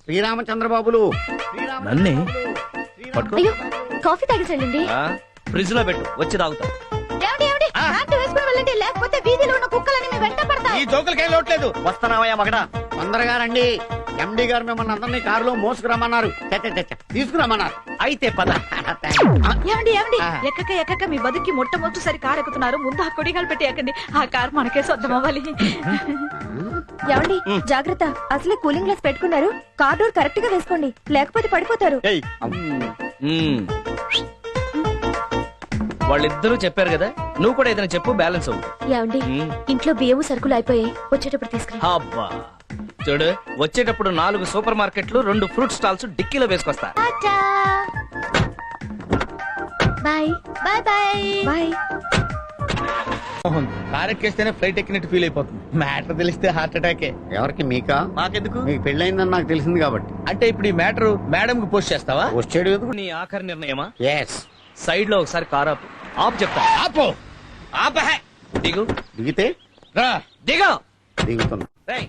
శ్రీరామచంద్రబాబులు నన్నే అయ్యో coffee తాగేసండి. Fridge లో పెట్టు, వచ్చి తాగుతాం. వెళ్ళండి, లేకపోతే వీధిలో ఉన్న కుక్కలని మీ వెంట పడతాయి. ఈ జోకులకేం లోట్లేదు. వస్తున్నావయ్యా మగడా, తొందరగా రండి. ఎండి గారు మిమ్మల్ని అందరినీ కారులో మోసుకురమ్మన్నారు. తీసుకురమ్మన్నారు. అయితే పద. ఏమండి ఎక్కక మీ బతుకి మొట్టమొదటిసారి కారు ఎక్కుతున్నారు. ముందు ఆ కొడిగాలు పెట్టి ఎక్కండి. ఆ కారు మనకే సొంతం అవ్వాలి. ఏమండి జాగ్రత్త, అసలే కూలింగ్ గ్లాస్ పెట్టుకున్నారు. కార్ డోర్ కరెక్ట్ గా వేసుకోండి, లేకపోతే పడిపోతారు. వాళ్ళిద్దరూ చెప్పారు కదా, నువ్వు కూడా ఏదైనా చెప్పు, బ్యాలెన్స్ అవ్వు. ఏమండి ఇంట్లో బియ్యము సరుకులు అయిపోయాయి, వచ్చేటప్పుడు తీసుకురా. అబ్బా చూడు, వచ్చేటప్పుడు 4 సూపర్ మార్కెట్లు, 2 ఫ్రూట్ స్టాల్స్ డిక్కీలో వేసుకొస్తా. Bye bye bye bye. Car ఎక్కేస్తేనే ఫ్లైట్ ఎక్కినట్టు ఫీల్ అయిపోతుంది. మ్యాటర్ తెలిస్తే హార్ట్ అటాకే. ఎవరికి? మీకా? మాకెందుకు? మీకు పెళ్ళయిందని నాకు తెలిసింది కాబట్టి. అంటే ఇప్పుడు ఈ మ్యాటర్ మేడం కి పోస్ట్ చేస్తావా? వచ్చాడు ఎందుకు? నీ ఆఖరి నిర్ణయమా? ఎస్. సైడ్ లో ఒకసారి కార్ ఆపు. ఆపు చెప్తా. ఆపు. ఆపహే. దిగు. దిగితే రా. దిగు. దిగుతున్నా. రేయ్,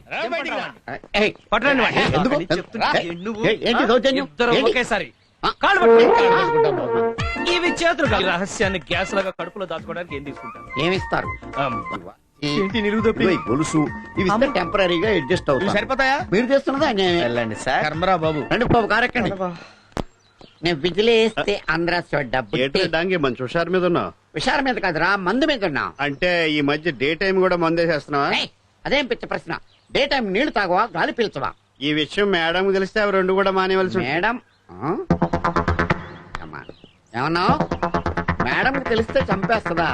పట్టరండి వాడిని. ఎందుకు? చెప్తున్నా. నువ్వు ఏంటి దౌర్జన్యం? ఇద్దరు ఏంటి? ఒకేసారి కాళ్ళు పట్టుకో. ఇవి చేతులు కాదు. రహస్యాన్ని గ్యాస్ లాగా కడుపులో దాచుకోవడానికి ఏం తీసుకుంటాను? ఏమిస్తారు? ఏంటి నిలువుదప్పి? ఇదిగో ఈ గొలుసు ఇవి ఇస్తే టెంపరీగా అడ్జస్ట్ అవుతుంది. సరిపోతాయా? మీరు చేస్తున్నదా అన్యాయమే. వెళ్ళండి సార్. కర్మరా బాబు. రండి బాబు, కారెక్కండి. నేను విజిలేస్తే ఆంధ్ర డబ్బు డాంగి మంచి హుషారు మీద ఉన్నావు. విషార మీద కాదురా, మందు మీద ఉన్నా. అంటే ఈ మధ్య డే టైం కూడా మందేసేస్తున్నావా? ఏయ్, అదేం పిచ్చ ప్రశ్న. డే టైం నీళ్లు తాగవా, గాలి పీల్చవా? ఈ విషయం మేడం తెలిస్తే అవి 2 కూడా మానేవలసి ఉంటుంది. మేడం ఏమన్నావు? మేడం తెలిస్తే చంపేస్తుందా?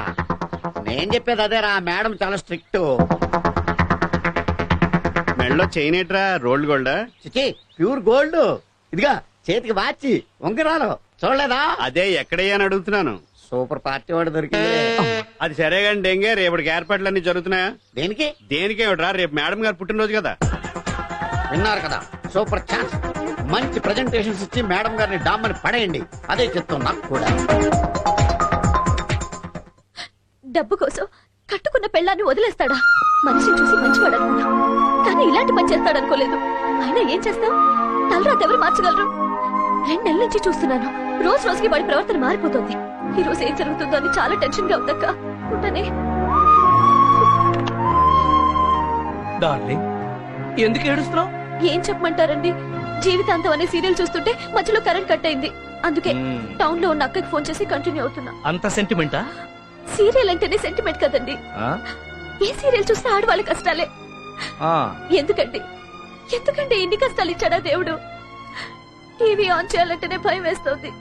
నేను చెప్పేది అదేరా, మేడం చాలా స్ట్రిక్ట్. మెడలో చైన్ ఏట్రా, రోల్డ్ గోల్డా? చిచి, ప్యూర్ గోల్డ్. ఇదిగా చేతికి వాచి, ఉంగరాలు చూడలేదా? అదే ఎక్కడయ్యా అని అడుగుతున్నాను. సూపర్ పార్టీ వాడు దొరికింది. అది సరే కానీ డెంగే, రేపటికి ఏర్పాట్లన్నీ జరుగుతున్నాయా? దేనికి? దేనికేమిట్రా, రేపు మేడం గారు పుట్టినరోజు కదా. విన్నారు కదా, సూపర్ ఛాన్స్. మంచి ప్రెజెంటేషన్స్ ఇచ్చి మేడం గారిని డామ్మని పడేయండి. అదే చెప్తాం నాకు కూడా. డబ్బు కోసం కట్టుకున్న పెళ్ళాన్ని వదిలేస్తాడా? మనిషిని చూసి మంచివాడు అనుకున్నా, కానీ ఇలాంటి పని చేస్తాడనుకోలేదు. అయినా ఏం చేస్తావు? తలరాత ఎవరు మార్చగలరు? 2 నెలల నుంచి చూస్తున్నాను, రోజు రోజుకి వాడి ప్రవర్తన మారిపోతుంది. ఈ రోజు ఏం జరుగుతుందో అని చాలా టెన్షన్ గా ఉందక్క. ఉంటానే. డార్లింగ్, ఎందుకు ఏడుస్తున్నావు? ఏం చెప్పమంటారండి, జీవితాంతం అనే సీరియల్ చూస్తుంటే మధ్యలో కరెంట్ కట్ అయింది. అందుకే టౌన్ లో ఉన్న అక్కకి ఫోన్ చేసి కంటిన్యూ అవుతున్నా. అంత సెంటిమెంటా? సీరియల్ అంటేనే సెంటిమెంట్ కదండి. ఏ సీరియల్ చూస్తే ఆడవాళ్ళ కష్టాలే. ఎందుకండి ఇన్ని కష్టాలు ఇచ్చాడా దేవుడు? టీవీ ఆన్ చేయాలంటేనే భయం వేస్తుంది.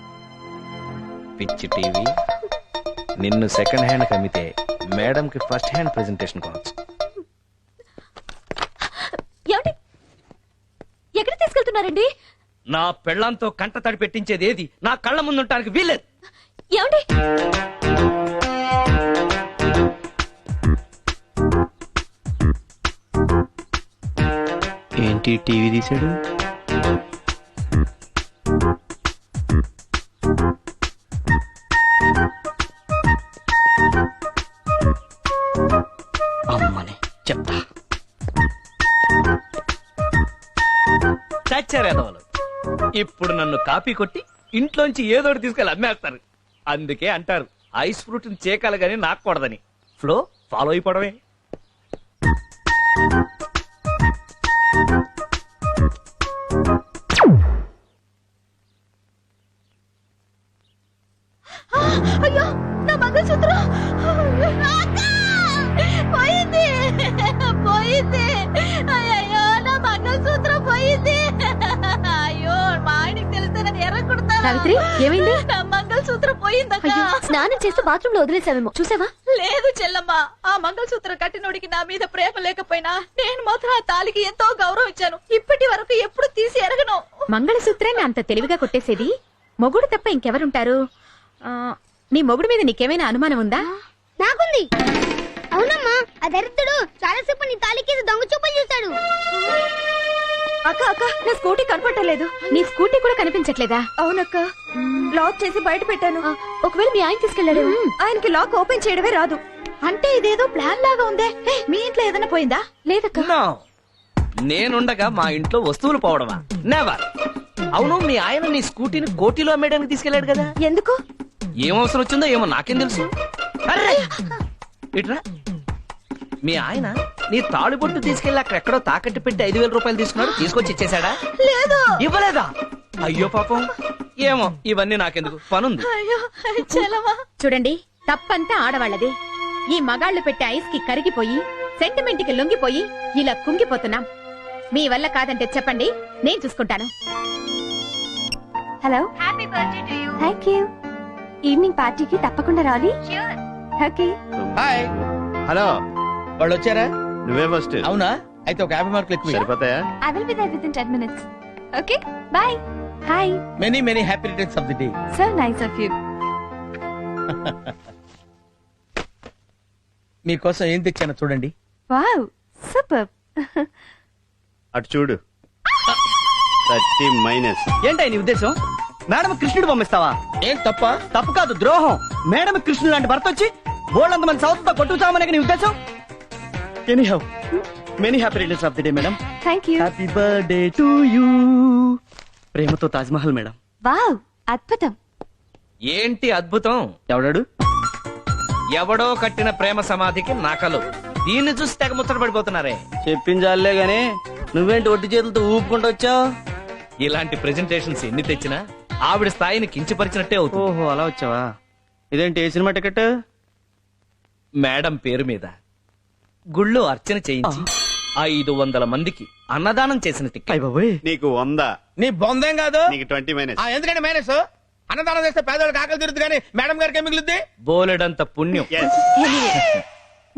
పిచ్చి టీవీ. నిన్ను సెకండ్ హ్యాండ్ కమ్మితే మేడం కి ఫస్ట్ హ్యాండ్ ప్రెజెంటేషన్ కావచ్చు. ఏమండి, ఎక్కడ తీసుకెళ్తున్నారండి? నా పెళ్ళంతో కంట తడి పెట్టించేది ఏది నా కళ్ళ ముందుంటానికి వీల్లేదు. ఏమండి? ఏంటి టీవీ తీసాడు? అమ్మని చెప్తా. చచ్చారేదవలు. ఇప్పుడు నన్ను కాపీ కొట్టి ఇంట్లోంచి ఏదోటి తీసుకెళ్ళి అమ్మేస్తారు. అందుకే అంటారు ఐస్ ఫ్రూట్ చేకాలి గాని నాకూడదని. Flow follow అయిపోవడమే. అయ్యో, నా మంగళసూత్రం పోయింది. అయ్యో, నా మంగళసూత్రం పోయింది. అయ్యో, మా ఆయనకి తెలిస్తే నన్ను ఎర్రకుడతా. సావిత్రి, ఏమైంది? నా మంగళసూత్రం పోయిందక్క. స్నానం చేస్తూ బాత్రూమ్ లో వదిలేసావేమో, చూసావా? లేదు చెల్లమ్మ, ఆ మంగళసూత్రం కట్టినోడికి నా మీద ప్రేమ లేకపోయినా నేను మాత్రం ఆ తాలికి ఎంతో గౌరవం ఇచ్చాను. ఇప్పటి వరకు ఎప్పుడు తీసి ఎరగను. మంగళసూత్రాన్ని అంత తెలివిగా కొట్టేసేది మొగుడు తప్ప ఇంకెవరుంటారు? నీ మొగుడు మీద నీకేమైనా అనుమానం ఉందా? నాకుంది. అవునమ్మా, ఆ దరిద్రుడు చాలాసేపు నీ తాలికి దొంగ చూపలు చూశాడు. అక్క అక్క, నా స్కూటీ కనపడలేదు. నీ స్కూటీ కూడా కనిపించట్లేదా? అవునక్క, లాక్ చేసి బయట పెట్టాను. ఒకవేళ మీ ఆయన తీసుకెళ్లాడు. ఆయనకి లాక్ ఓపెన్ చేయడమే రాదు. అంటే ఇదేదో ప్లాన్ లాగా ఉందే. మీ ఇంట్లో ఏదైనా పోయిందా? లేదక్క. నేనుండగా మా ఇంట్లో వస్తువులు పోవడమా? నెవర్. అవును, మీ ఆయన నీ స్కూటీని కోటిలో అమ్మేయడానికి తీసుకెళ్లాడు కదా, ఎందుకు? ఏం అవసరం వచ్చిందో ఏమో నాకేం తెలుసు. అర్రే! ఇట్రా. మీ ఆయన నీ తాళిబొట్టు తీసుకెళ్లి అక్కడెక్కడో తాకట్టు పెట్టి 5,000 రూపాయలు తీసుకున్నాడు, తీసుకొచ్చి ఇచ్చేశాడా? లేదు. ఇవ్వలేదా? అయ్యో పాపం. ఏమో, ఇవన్నీ నాకెందుకు, పనుంది. అయ్యో చలమా. చూడండి, తప్పంతా ఆడవాళ్ళది. ఈ మగాళ్ళు పెట్టే ఐస్ కి కరిగిపోయి సెంటిమెంట్ కి లొంగిపోయి ఇలా కుంగిపోతున్నాం. మీ వల్ల కాదంటే చెప్పండి, నేను చూసుకుంటాను. Hello, happy birthday to you. Thank you. Evening పార్టీకి తప్పకుండా రావాలి. ష్యూర్. ఓకే. హాయ్, హలో, వాళ్ళు వచ్చారా? నువ్వే ఫస్ట్. అవునా? అయితే ఒక 50 మార్కులు ఎక్కువ. సరిపోతాయా? I will be there within 10 minutes. Okay? Bye. Hi. Many many happy returns of the day. So nice of you. మీకోసం ఏం తెచ్చానో చూడండి. Wow. Superb. అటు చూడు. 30 మైనస్. ఏంటో నీ ఉద్దేశం? మేడం కృష్ణుడు పంపిస్తావా? ఏం తప్ప? తప్పు కాదు, ద్రోహం. మేడం కృష్ణుడు లాంటి భర్త వచ్చి బోల్డ్ మంది సౌత్ తో కొట్టుకుతామనే నీ ఉద్దేశం? Anyhow, many happy returns of the day madam. Thank you. Happy birthday to you. ప్రేమతో తాజ్ మహల్ మేడం. Wow. అద్భుతం. ఏంటి అద్భుతం? ఎవడాడు? ఎవడో కట్టిన ప్రేమ సమాధికి నకలు. దీన్ని చూసి తెగ ముచ్చట పడిపోతున్నారే. చెప్పించాలే గాని నువ్వేంటి ఒట్టి చేతులతో ఊపుకుంటూ వచ్చావు? ఇలాంటి ప్రెజెంటేషన్స్ ఎన్ని తెచ్చినా ఆవిడ స్థాయిని కించపరిచినట్టే అవుతుంది. ఓహో, అలా వచ్చావా? ఇదేంటి, ఏ సినిమా టికెట్? మేడం పేరు మీద గుళ్ళో అర్చన చేయించి 500 మందికి అన్నదానం చేసిన టిక్కెట్. నీకు 100, నీ బొందేం కాదు. నీకు 20 మైనస్. ఎందుకంటే మైనస్ అన్నదానం చేస్తే పేదవాళ్ళకి ఆకలి తీరుతుంది కానీ మేడం గారికి ఏం మిగులుద్ది? బోలెడంత పుణ్యం. Yes.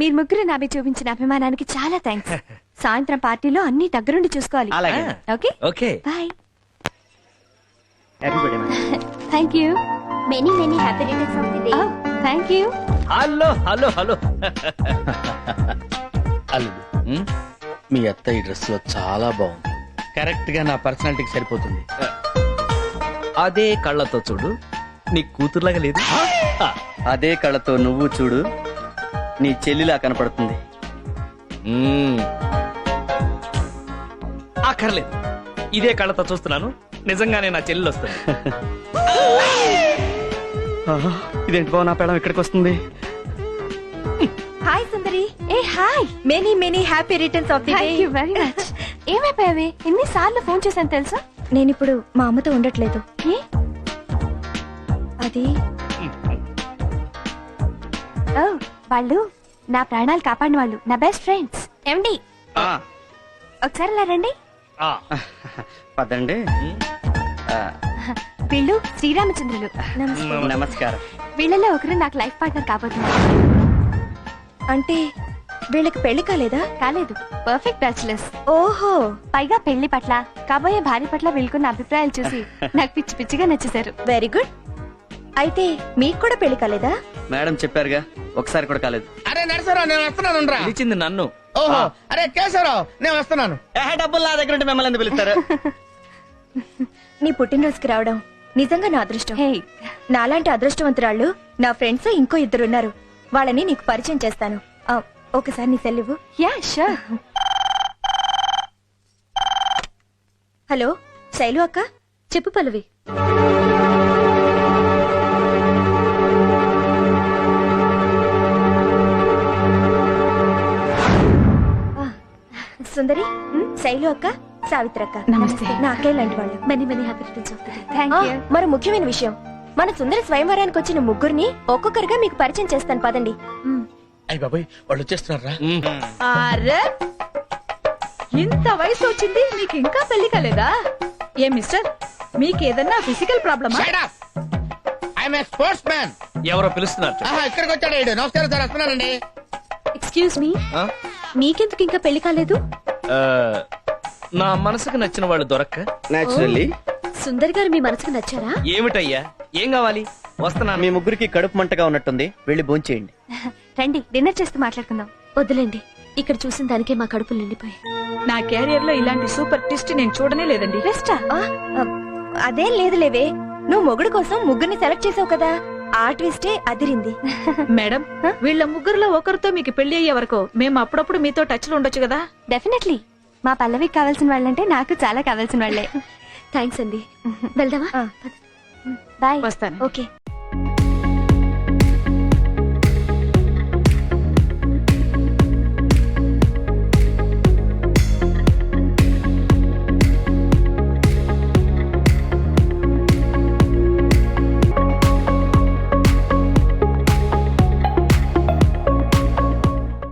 మీరు ముగ్గురు నాపై చూపించిన అభిమానానికి చాలా థ్యాంక్స్. సాయంత్రం పార్టీలో అన్ని దగ్గరుండి చూసుకోవాలి. అలాగే. Okay. Okay. Bye. Happy birthday madam. Thank you. Many many happy returns of the day. Thank you. Hello hello hello. అల్లుడు, ఉమ్, మీ అత్త ఈ డ్రెస్ లో చాలా బాగుంది. కరెక్ట్ గా నా పర్సనాలిటీకి సరిపోతుంది. అదే కళ్ళతో చూడు, నీ కూతురులాగా లేదు. అదే కళ్ళతో నువ్వు చూడు, నీ చెల్లిలా కనపడుతుంది. ఉమ్. అక్కర్లేదు, ఇదే కళ్ళతో చూస్తున్నాను, నిజంగానే నా చెల్లెలు వస్తుంది. ఇదేంటి బావ, నా పేడం ఇక్కడికి వస్తుంది? హాయ్ సుందరి. ఏ hi. Many many happy returns of the day. Thank you very much. ఏమైపోయావే? ఎన్నిసార్లు ఫోన్ చేశాను తెలుసా? నేను ఇప్పుడు మా అమ్మతో ఉండట్లేదు. ఏ? అది ఓ, వాళ్ళు నా ప్రాణాలు కాపాడిన వాళ్ళు, నా బెస్ట్ ఫ్రెండ్స్. ఏమండి, ఒకసారి ఇలా రండి. ఆ, పదండి. వీళ్ళు శ్రీరామచంద్రులు. నమస్కారం. వీళ్ళలో ఒకరు నాకు లైఫ్ పార్ట్నర్ కాబోతున్నారు. అంటే వీళ్ళకి పెళ్లి కాలేదా? కాలేదు, పర్ఫెక్ట్ బ్యాచులర్స్. ఓహో, పైగా పెళ్లి పట్ల, కాబోయే భార్య పట్ల వీళ్ళకున్న అభిప్రాయాలు చూసి నాకు పిచ్చి పిచ్చిగా నచ్చేశారు. Very good. అయితే మీకు కూడా పెళ్లి కాలేదా? మేడం చెప్పారుగా, ఒకసారి కూడా కాలేదు. అరే నరసరావు, నేను వస్తున్నాను రా. పిలిచింది నన్ను. ఓహో, అరే కేశవరావు, నేను వస్తున్నాను. డబ్బులు నా దగ్గర ఉంటే మిమ్మల్ని ఎందుకు పిలుస్తారు? నీ పుట్టినరోజుకి రావడం నిజంగా నా అదృష్టం. హే, నాలాంటి అదృష్టవంతురాళ్ళు నా ఫ్రెండ్స్ ఇంకో 2 ఉన్నారు. వాళ్ళని నీకు పరిచయం చేస్తాను. ఒకసారి నీ సెల్ ఇవ్వు. Yeah sure. హలో శైలు అక్క. చెప్పు పల్లవి. సుందరి, శైలు అక్క, సావిత్రి అక్క. నమస్తే. నా అక్కయ్య లాంటి వాళ్ళు. Many many happy returns of the day. Thank you. మరో ముఖ్యమైన విషయం, మన సుందరి స్వయంవరానికి వచ్చిన ముగ్గురిని ఒక్కొక్కరుగా మీకు పరిచయం చేస్తాను, పదండి. అయ్య బాబాయ్, వాళ్ళు వచ్చేస్తున్నారా? ఉమ్. అరే, ఇంత వయసు వచ్చింది మీకు ఇంకా పెళ్లి కాలేదా? ఏ మిస్టర్, మీకు ఏదన్నా ఫిజికల్ ప్రాబ్లమా? I'm a sports man. ఎవరో పిలుస్తున్నారు. ఇక్కడికి వచ్చాడు ఈడు. నమస్కారం సార్, వస్తున్నానండి. ఎక్స్క్యూజ్ మీ, ఆ? మీకెందుకు ఇంకా పెళ్లి కాలేదు? ఆ, నా మనసుకు నచ్చిన వాళ్ళు దొరక్క. నేచురల్లీ. సుందర్ గారు మీ మనసుకు నచ్చారా? ఏమిటయ్యా, ఏం కావాలి? వస్తున్నాను. మీ ముగ్గురికి కడుపు మంటగా ఉన్నట్టుంది, వెళ్ళి భోంచేయండి. రండి, డిన్నర్ చేస్తూ మాట్లాడుకుందాం. వద్దులేండి, ఇక్కడ చూసిన దానికే మా కడుపులు నిండిపోయాయి. నా కెరియర్ లో ఇలాంటి సూపర్ ట్విస్ట్ నేను చూడనే లేదండి. రెస్టా? అదేం లేదు లేవే, నువ్వు మొగుడు కోసం ముగ్గురిని సెలెక్ట్ చేసావు కదా, ఆ ట్విస్టే అదిరింది. మేడం, వీళ్ళ ముగ్గురులో ఒకరితో మీకు పెళ్లి అయ్యే వరకు మేము అప్పుడప్పుడు మీతో టచ్ లో ఉండొచ్చు కదా? డెఫినెట్లీ. మా పల్లవికి కావాల్సిన వాళ్ళంటే నాకు చాలా కావాల్సిన వాళ్ళే. థ్యాంక్స్ అండి వెళ్దామా బాయ్. వస్తాను. ఓకే